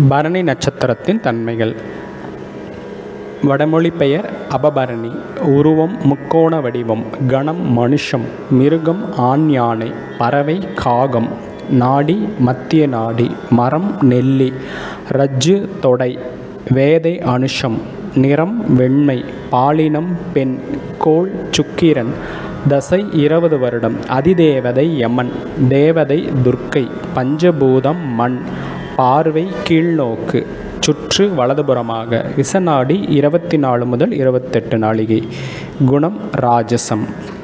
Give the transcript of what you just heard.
பரணி நட்சத்திரத்தின் தன்மைகள். வடமொழி பெயர் அபபரணி. உருவம் முக்கோண வடிவம். கணம் மனுஷம். மிருகம் ஆண் யானை. பறவை காகம். நாடி மத்திய நாடி. மரம் நெல்லி. ரஜ்ஜு தொடை. வேதை அனுஷம். நிறம் வெண்மை. பாலினம் பெண். கோள் சுக்கிரன். தசை 20 வருடம். அதிதேவதை யமன். தேவதை துர்க்கை. பஞ்சபூதம் மண். பார்வை கீழ்நோக்கு. சுற்று வலதுபுறமாக. விசநாடி 24 முதல் 28 நாழிகை. குணம் ராஜசம்.